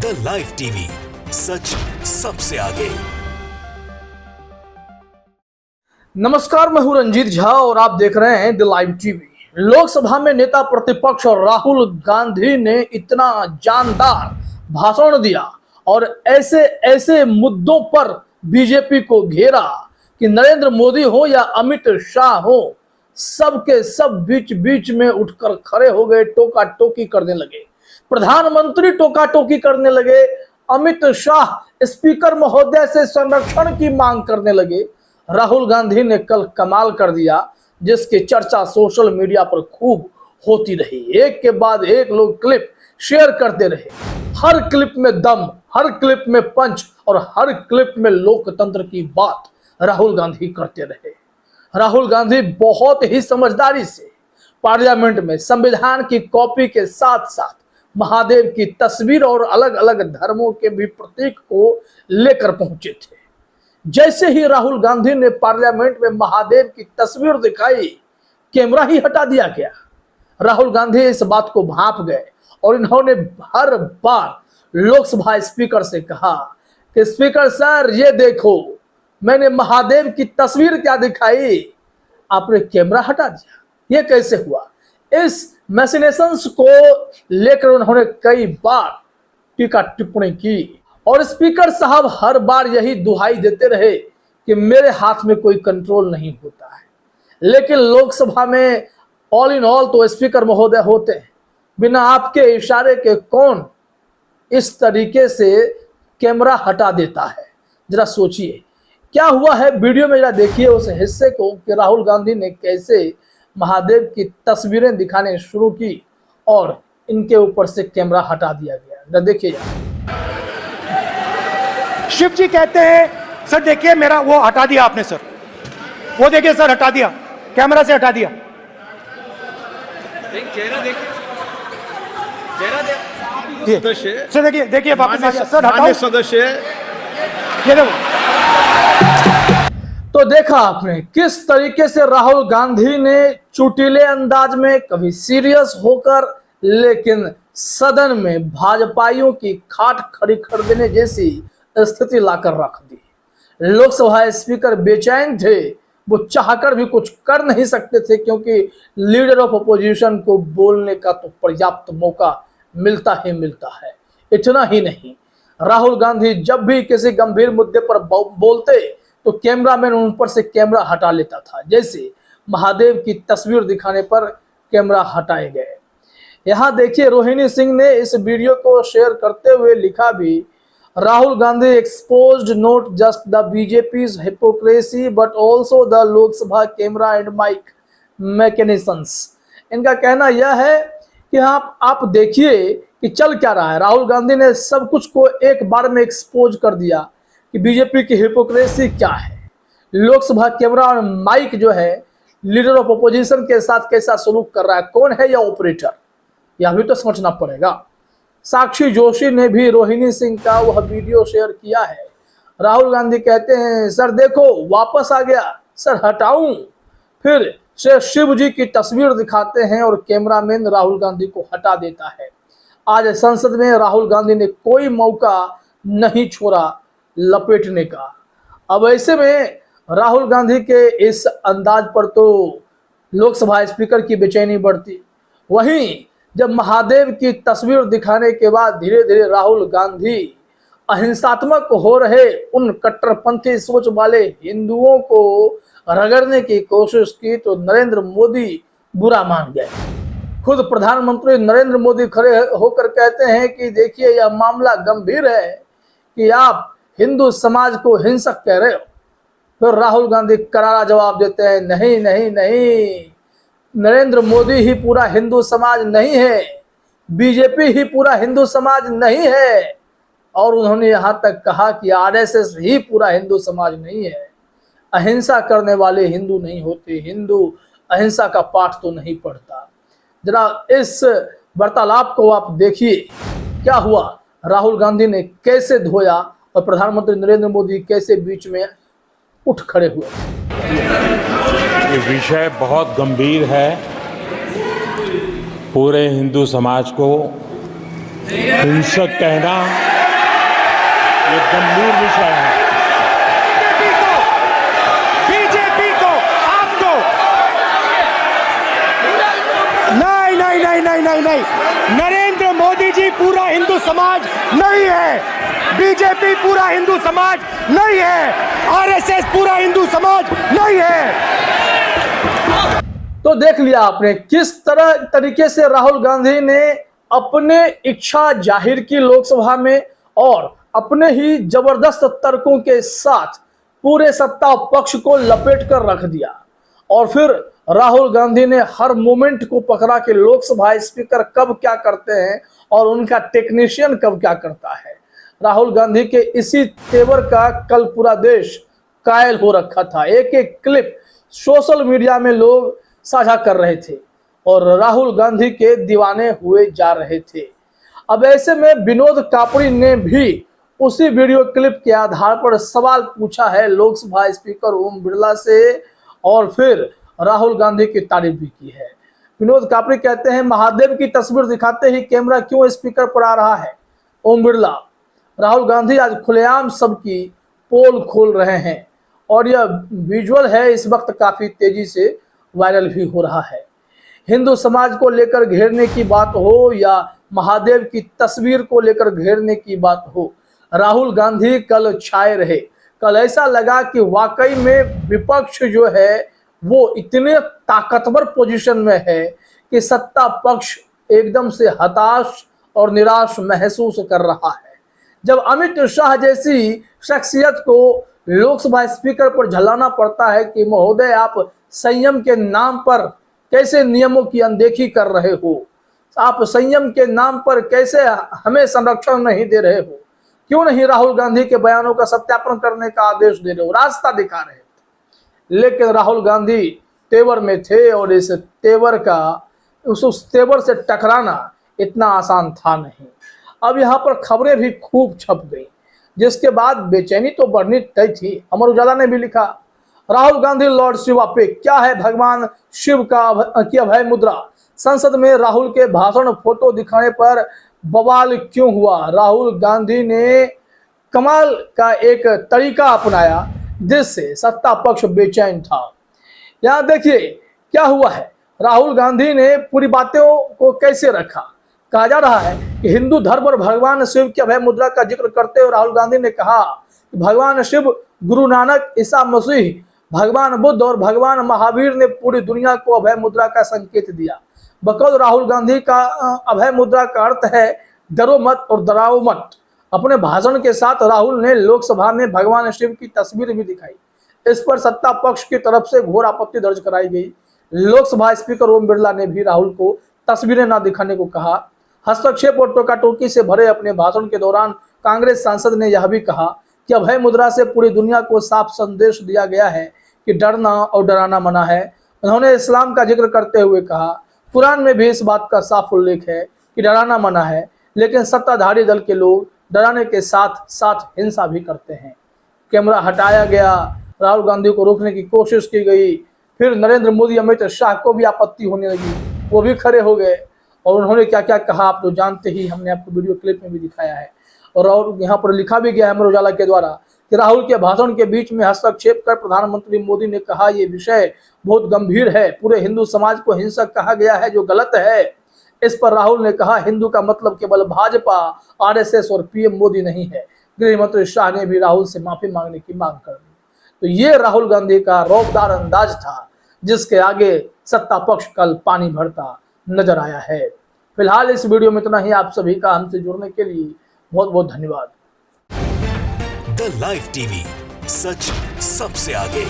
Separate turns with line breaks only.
The live TV, सच सबसे आगे।
नमस्कार, मैं हूं रंजीत झा और आप देख रहे हैं द लाइव टीवी। लोकसभा में नेता प्रतिपक्ष राहुल गांधी ने इतना जानदार भाषण दिया और ऐसे ऐसे मुद्दों पर बीजेपी को घेरा कि नरेंद्र मोदी हो या अमित शाह हो, सबके सब बीच बीच में उठकर खड़े हो गए, टोका टोकी करने लगे। प्रधानमंत्री टोका टोकी करने लगे, अमित शाह स्पीकर महोदय से संरक्षण की मांग करने लगे। राहुल गांधी ने कल कमाल कर दिया, जिसकी चर्चा सोशल मीडिया पर खूब होती रही। एक के बाद एक लोग क्लिप शेयर करते रहे। हर क्लिप में दम, हर क्लिप में पंच और हर क्लिप में लोकतंत्र की बात राहुल गांधी करते रहे। राहुल गांधी बहुत ही समझदारी से पार्लियामेंट में संविधान की कॉपी के साथ साथ महादेव की तस्वीर और अलग अलग धर्मों के भी प्रतीक को लेकर पहुंचे थे। जैसे ही राहुल गांधी ने पार्लियामेंट में महादेव की तस्वीर दिखाई, कैमरा ही हटा दिया गया। राहुल गांधी इस बात को भांप गए और इन्होंने हर बार लोकसभा स्पीकर से कहा कि स्पीकर सर, ये देखो मैंने महादेव की तस्वीर क्या दिखाई, आपने कैमरा हटा दिया, ये कैसे हुआ। इस मैसिनेशंस को लेकर उन्होंने कई बार टीका टिप्पणी की और स्पीकर साहब हर बार यही दुहाई देते रहे कि मेरे हाथ में कोई कंट्रोल नहीं होता है। लेकिन लोकसभा में ऑल इन ऑल तो स्पीकर महोदय होते हैं, बिना आपके इशारे के कौन इस तरीके से कैमरा हटा देता है। जरा सोचिए क्या हुआ है, वीडियो में जरा देखिए उस हिस्से को कि राहुल गांधी ने कैसे महादेव की तस्वीरें दिखाने शुरू की और इनके ऊपर से कैमरा हटा दिया गया। जरा देखिए।
शिव जी कहते हैं सर देखिए मेरा वो हटा दिया आपने सर, वो देखिए सर हटा दिया, कैमरा से हटा दिया।
चेहरा देखिए, चेहरा देखिए,
सर देखिए देखिए वापस आ गया सर, हटाओ
सदस्य।
ये देखो,
तो देखा आपने किस तरीके से राहुल गांधी ने चुटीले अंदाज में, कभी सीरियस होकर, लेकिन सदन में भाजपाइयों की खाट खड़ी कर देने जैसी स्थिति लाकर रख दी। लोकसभा स्पीकर बेचैन थे, वो चाहकर भी कुछ कर नहीं सकते थे क्योंकि लीडर ऑफ अपोजिशन को बोलने का तो पर्याप्त मौका मिलता ही मिलता है। इतना ही नहीं, राहुल गांधी जब भी किसी गंभीर मुद्दे पर बोलते तो कैमरामैन उन पर से कैमरा हटा लेता था। जैसे महादेव की तस्वीर दिखाने पर कैमरा हटाए गए। यहाँ देखिए, रोहिणी सिंह ने इस वीडियो को शेयर करते हुए लिखा भी, Rahul Gandhi exposed not just the BJP's hypocrisy but also the Lok Sabha camera and mike mechanisms. इनका कहना यह है कि आप देखिए कि चल क्या रहा है। राहुल गांधी ने सब कुछ को एक बार में एक्सपोज कर दिया कि बीजेपी की हिपोक्रेसी क्या है। लोकसभा कैमरा और माइक जो है लीडर ऑफ अपोजिशन के साथ कैसा सलूक कर रहा है, कौन है यह ऑपरेटर, यह भी तो समझना पड़ेगा। साक्षी जोशी ने भी रोहिणी सिंह का वह वीडियो शेयर किया है। राहुल गांधी कहते हैं सर देखो वापस आ गया, सर हटाऊं, फिर से शिव जी की तस्वीर दिखाते हैं और कैमरामैन राहुल गांधी को हटा देता है। आज संसद में राहुल गांधी ने कोई मौका नहीं छोड़ा लपेटने का। अब ऐसे में राहुल गांधी के इस अंदाज पर तो लोकसभा स्पीकर की बेचैनी बढ़ती। वहीं जब महादेव की तस्वीर दिखाने के बाद धीरे धीरे राहुल गांधी अहिंसात्मक हो रहे उन कट्टरपंथी सोच वाले हिंदुओं को रगड़ने की कोशिश की तो नरेंद्र मोदी बुरा मान गए। खुद प्रधानमंत्री नरेंद्र मोदी खड़े होकर कहते हैं कि देखिए यह मामला गंभीर है कि आप हिंदू समाज को हिंसक कह रहे हो। फिर राहुल गांधी करारा जवाब देते हैं, नहीं नहीं नहीं, नरेंद्र मोदी ही पूरा हिंदू समाज नहीं है, बीजेपी ही पूरा हिंदू समाज नहीं है। और उन्होंने यहाँ तक कहा कि आरएसएस ही पूरा हिंदू समाज नहीं है। अहिंसा करने वाले हिंदू नहीं होते, हिंदू अहिंसा का पाठ तो नहीं पढ़ता। जरा इस वार्तालाप को आप देखिए क्या हुआ, राहुल गांधी ने कैसे धोया और प्रधानमंत्री नरेंद्र मोदी कैसे बीच में उठ खड़े हुए।
ये विषय बहुत गंभीर है, पूरे हिंदू समाज को हिंसक कहना ये गंभीर विषय है।
बीजेपी को आपको नहीं नहीं नहीं नहीं नहीं नहीं, नरेंद्र मोदी जी पूरा हिंदू समाज नहीं है, बीजेपी पूरा हिंदू समाज नहीं है, आरएसएस पूरा हिंदू समाज नहीं है।
तो देख लिया आपने किस तरीके से राहुल गांधी ने अपने इच्छा जाहिर की लोकसभा में और अपने ही जबरदस्त तर्कों के साथ पूरे सत्ता पक्ष को लपेट कर रख दिया। और फिर राहुल गांधी ने हर मोमेंट को पकड़ा कि लोकसभा स्पीकर कब क्या करते हैं और उनका टेक्नीशियन कब क्या करता है। राहुल गांधी के इसी तेवर का कल पूरा देश कायल हो रखा था। एक एक क्लिप सोशल मीडिया में लोग साझा कर रहे थे और राहुल गांधी के दीवाने हुए जा रहे थे। अब ऐसे में विनोद कापड़ी ने भी उसी वीडियो क्लिप के आधार पर सवाल पूछा है लोकसभा स्पीकर ओम बिरला से और फिर राहुल गांधी की तारीफ भी की है। विनोद कापड़ी कहते हैं महादेव की तस्वीर दिखाते ही कैमरा क्यों स्पीकर पर आ रहा है। ओम बिरला, राहुल गांधी आज खुलेआम सबकी पोल खोल रहे हैं और यह विजुअल है इस वक्त काफी तेजी से वायरल भी हो रहा है। हिंदू समाज को लेकर घेरने की बात हो या महादेव की तस्वीर को लेकर घेरने की बात हो, राहुल गांधी कल छाए रहे। कल ऐसा लगा कि वाकई में विपक्ष जो है वो इतने ताकतवर पोजीशन में है कि सत्ता पक्ष एकदम से हताश और निराश महसूस कर रहा है। जब अमित शाह जैसी शख्सियत को लोकसभा स्पीकर पर झलाना पड़ता है कि महोदय आप संयम के नाम पर कैसे नियमों की अनदेखी कर रहे हो, आप संयम के नाम पर कैसे हमें संरक्षण नहीं दे रहे हो, क्यों नहीं राहुल गांधी के बयानों का सत्यापन करने का आदेश दे रहे हो, रास्ता दिखा रहे थे। लेकिन राहुल गांधी तेवर में थे और इस तेवर का उस तेवर से टकराना इतना आसान था नहीं। अब यहाँ पर खबरें भी खूब छप गई जिसके बाद बेचैनी तो बढ़नी तय थी। अमर उजाला ने भी लिखा राहुल गांधी लॉर्ड शिवा पे क्या है भगवान शिव की अभय मुद्रा, संसद में राहुल के भाषण फोटो दिखाने पर बवाल क्यों हुआ। राहुल गांधी ने कमाल का एक तरीका अपनाया जिससे सत्ता पक्ष बेचैन था। यहाँ देखिए क्या हुआ है, राहुल गांधी ने पूरी बातों को कैसे रखा। कहा जा रहा है कि हिंदू धर्म और भगवान शिव की अभय मुद्रा का जिक्र करते हुए राहुल गांधी ने कहा कि भगवान शिव, गुरु नानक, ईसा मसीह, भगवान बुद्ध और भगवान महावीर ने पूरी दुनिया को अभय मुद्रा का संकेत दिया। बकौल राहुल गांधी का अभय मुद्रा का अर्थ है डरो मत और डराओ मत। अपने भाषण के साथ राहुल ने लोकसभा में भगवान शिव की तस्वीर भी दिखाई। इस पर सत्ता पक्ष की तरफ से घोर आपत्ति दर्ज कराई गई। लोकसभा स्पीकर ओम बिरला ने भी राहुल को तस्वीरें न दिखाने को कहा। हस्तक्षेप और टोका-टोकी से भरे अपने भाषण के दौरान कांग्रेस सांसद ने यह भी कहा कि अभय मुद्रा से पूरी दुनिया को साफ संदेश दिया गया है कि डरना और डराना मना है। उन्होंने इस्लाम का जिक्र करते हुए कहा कुरान में भी इस बात का साफ उल्लेख है कि डराना मना है, लेकिन सत्ताधारी दल के लोग डराने के साथ साथ हिंसा भी करते हैं। कैमरा हटाया गया, राहुल गांधी को रोकने की कोशिश की गई, फिर नरेंद्र मोदी, अमित शाह को भी आपत्ति होने लगी, वो भी खड़े हो गए और उन्होंने क्या क्या कहा आप तो जानते ही, हमने आपको वीडियो क्लिप में भी दिखाया है। और यहाँ पर लिखा भी गया है अमर उजाला के द्वारा कि राहुल के भाषण के बीच में हस्तक्षेप कर प्रधानमंत्री मोदी ने कहा ये विषय बहुत गंभीर है, पूरे हिंदू समाज को हिंसक कहा गया है जो गलत है। इस पर राहुल ने कहा हिंदू का मतलब केवल भाजपा, आरएसएस और पीएम मोदी नहीं है। गृह मंत्री शाह ने भी राहुल से माफी मांगने की मांग कर दी। तो ये राहुल गांधी का रौबदार अंदाज था जिसके आगे सत्ता पक्ष कल पानी भरता नजर आया है। फिलहाल इस वीडियो में इतना ही। आप सभी का हमसे जुड़ने के लिए बहुत बहुत धन्यवाद।
द लाइव टीवी, सच सबसे आगे।